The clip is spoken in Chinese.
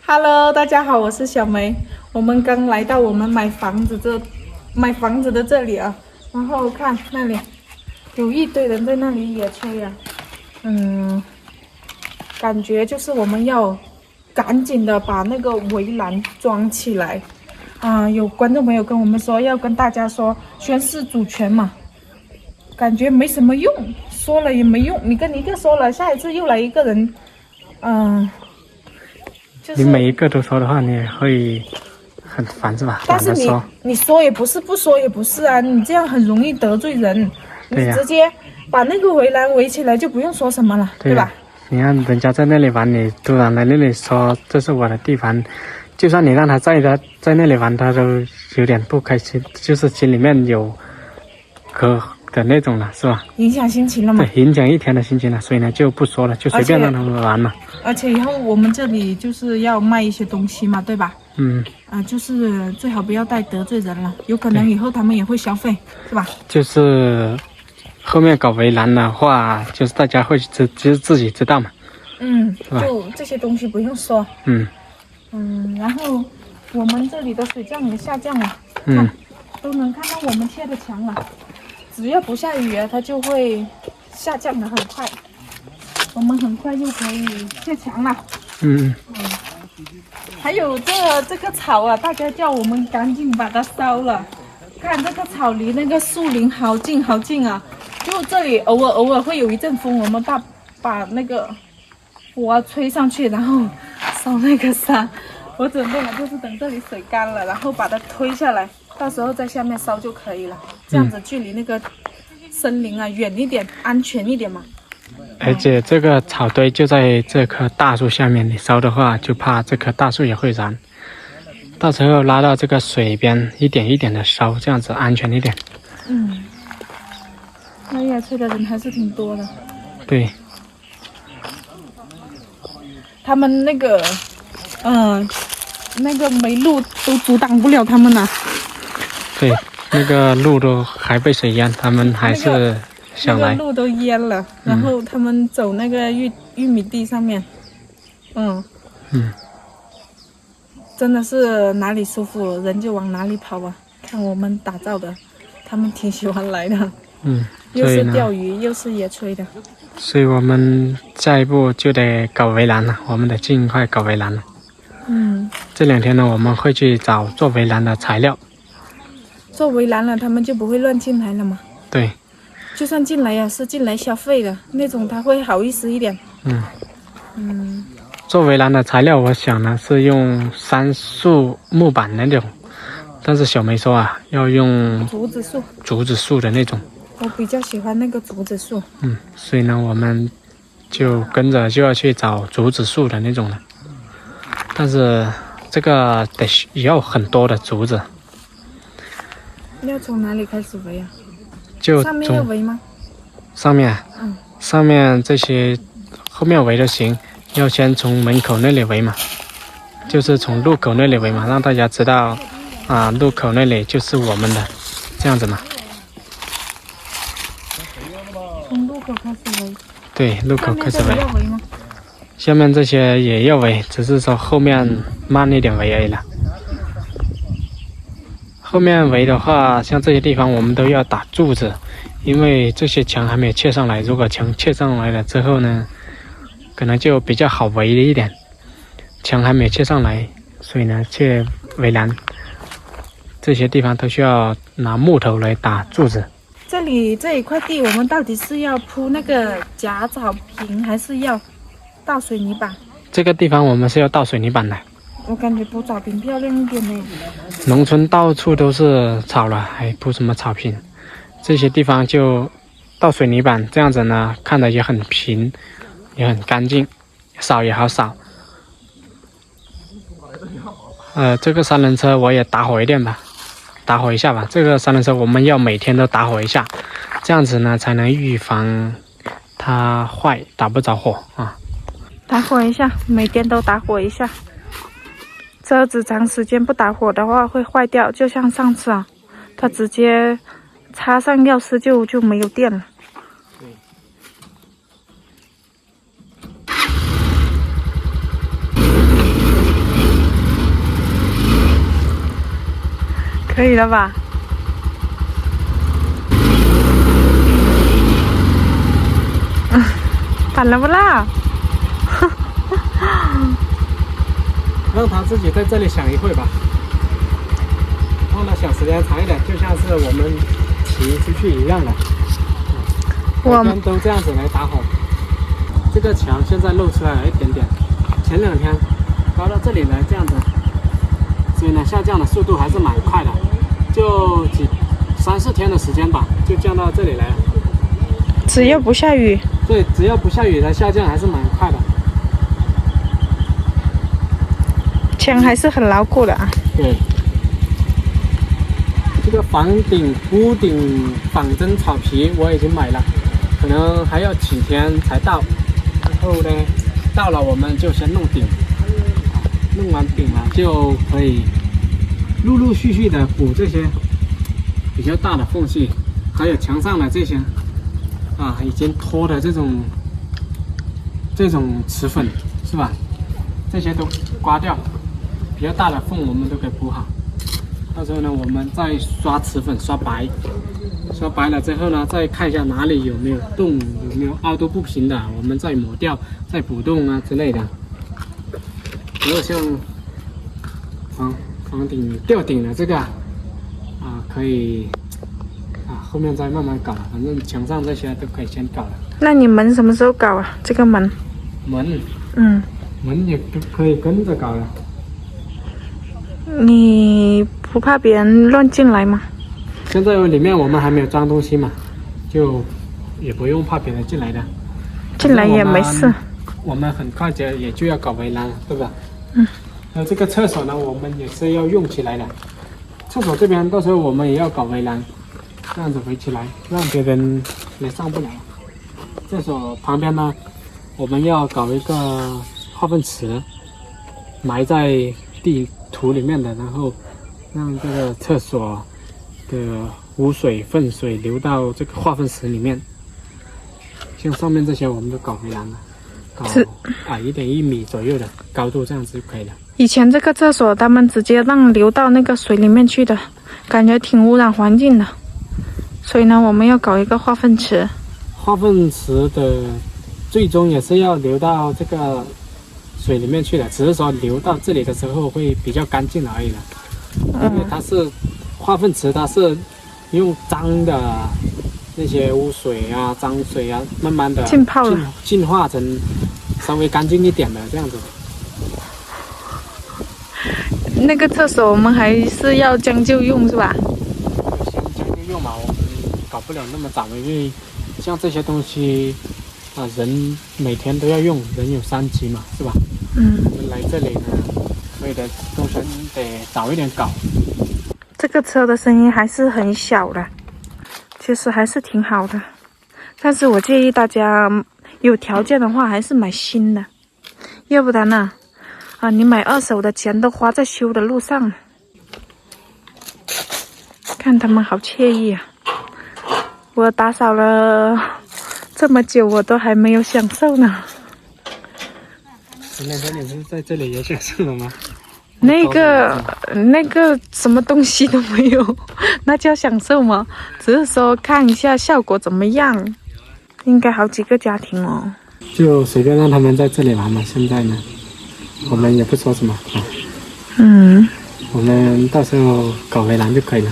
Hello，大家好，我是小梅。我们刚来到我们买房子的这里啊，然后看那里有一堆人在那里野炊啊，感觉就是我们要赶紧的把那个围栏装起来啊。有观众朋友跟我们说要跟大家说宣示主权嘛，感觉没什么用，说了也没用。你跟一个说了，下一次又来一个人，你每一个都说的话，你也会很烦是吧？但是你说也不是，不说也不是啊，你这样很容易得罪人。对呀，你直接把那个围栏围起来，就不用说什么了，对吧？你看人家在那里玩，你突然来那里说这是我的地盘，就算你让他在那里玩，他都有点不开心，就是心里面有隔的那种了，是吧？影响心情了嘛？对，影响一天的心情了，所以呢就不说了，就随便让他们玩了。而且以后我们这里就是要卖一些东西嘛，对吧？就是最好不要带得罪人了，有可能以后他们也会消费，是吧？就是后面搞围栏的话，就是大家会自己知道嘛。就这些东西不用说。然后我们这里的水降也下降了，都能看到我们贴的墙了。只要不下雨啊，它就会下降的很快。我们很快就可以贴墙了。还有这个草啊，大家叫我们赶紧把它烧了。看这个草离那个树林好近好近啊！就这里偶尔会有一阵风，我们把那个火吹上去，然后烧那个山。我准备了就是等这里水干了，然后把它推下来，到时候在下面烧就可以了。这样子距离那个森林啊远一点，安全一点嘛。而且这个草堆就在这棵大树下面，你烧的话就怕这棵大树也会燃，到时候拉到这个水边一点一点的烧，这样子安全一点。那野炊的人还是挺多的。对，他们那个煤路都阻挡不了他们了。对，那个路都还被水淹，他们还是想来。那个路都淹了，然后他们走那个玉米地上面，真的是哪里舒服人就往哪里跑啊！看我们打造的，他们挺喜欢来的。又是钓鱼又是野炊的。所以我们下一步就得搞围栏了，我们得尽快搞围栏了。这2天呢，我们会去找做围栏的材料。做围栏了，他们就不会乱进来了嘛。对。就算进来呀，是进来消费的那种，他会好意思一点。做围栏的材料，我想呢是用杉树木板那种，但是小梅说啊，要用竹子树的那种。我比较喜欢那个竹子树。所以呢，我们就跟着就要去找竹子树的那种了。但是这个也要很多的竹子。要从哪里开始围啊？就上面要围吗？上面，上面这些后面围的行，要先从门口那里围嘛，就是从路口那里围嘛，让大家知道啊，路口那里就是我们的，这样子嘛。从路口开始围。对，路口开始围。要围吗？下面这些也要围，只是说后面慢一点围而已了。后面围的话，像这些地方我们都要打柱子，因为这些墙还没有砌上来。如果墙砌上来了之后呢，可能就比较好围一点。墙还没有砌上来，所以呢，砌围栏这些地方都需要拿木头来打柱子。这一块地，我们到底是要铺那个假草坪，还是要倒水泥板？这个地方我们是要倒水泥板的。我感觉铺草坪漂亮一点呢。农村到处都是草了，还铺什么草坪？这些地方就倒水泥板，这样子呢，看着也很平，也很干净，扫也好扫。这个3轮车我也打火一下吧。这个3轮车我们要每天都打火一下，这样子呢才能预防它坏，打不着火啊。打火一下，每天都打火一下。车子长时间不打火的话会坏掉，就像上次啊，它直接插上钥匙就没有电了。可以了吧？反了不啦？让他自己在这里想一会吧。让他想时间长一点，就像是我们骑出去一样的。每天都这样子来打火。这个墙现在露出来了一点点，前2天高到这里来这样子，所以呢下降的速度还是蛮快的，就3、4天的时间吧，就降到这里来了。只要不下雨。对，只要不下雨，它下降还是蛮快的。墙还是很牢固的啊。对。这个屋顶仿真草皮我已经买了，可能还要几天才到。然后呢，到了我们就先弄顶，弄完顶了就可以陆陆续续的补这些比较大的缝隙，还有墙上的这些已经脱的这种瓷粉是吧？这些都刮掉，比较大的缝我们都给补好。到时候呢，我们再刷瓷粉，刷白了之后呢，再看一下哪里有没有洞，有没有凹凸不平的，我们再抹掉，再补洞啊之类的。还有像房顶吊顶的这个可以后面再慢慢搞，反正墙上这些都可以先搞了。那你门什么时候搞啊？这个门？门也可以跟着搞了。你不怕别人乱进来吗？现在里面我们还没有装东西嘛，就也不用怕别人进来的。进来也没事。我们很快也就要搞围栏了，对吧？还有这个厕所呢，我们也是要用起来的。厕所这边到时候我们也要搞围栏，这样子围起来，让别人也上不来。厕所旁边呢，我们要搞一个化粪池，埋在地土里面的，然后让这个厕所的污水、粪水流到这个化粪池里面。像上面这些我们都搞围栏了，搞矮一点1米左右的高度，这样子就可以了。以前这个厕所他们直接让流到那个水里面去的，感觉挺污染环境的。所以呢，我们要搞一个化粪池。化粪池的最终也是要流到这个水里面去的，只是说流到这里的时候会比较干净而已了。因为它是化粪池，它是用脏的那些污水啊、脏水啊，慢慢的浸泡了，净化成稍微干净一点的这样子。那个厕所我们还是要将就用，是吧？先将就用嘛，我们搞不了那么早，因为像这些东西人每天都要用，人有3急嘛，是吧？我们来这里呢，所以的东西得早一点搞。这个车的声音还是很小的，其实还是挺好的。但是我建议大家有条件的话，还是买新的，要不然呢，你买2手的钱都花在修的路上。看他们好惬意啊！我打扫了这么久，我都还没有享受呢。那天你是在这里也享受了吗？那个什么东西都没有，那叫享受吗？只是说看一下效果怎么样。应该好几个家庭哦。就随便让他们在这里玩嘛。现在呢，我们也不说什么我们到时候搞围栏就可以了。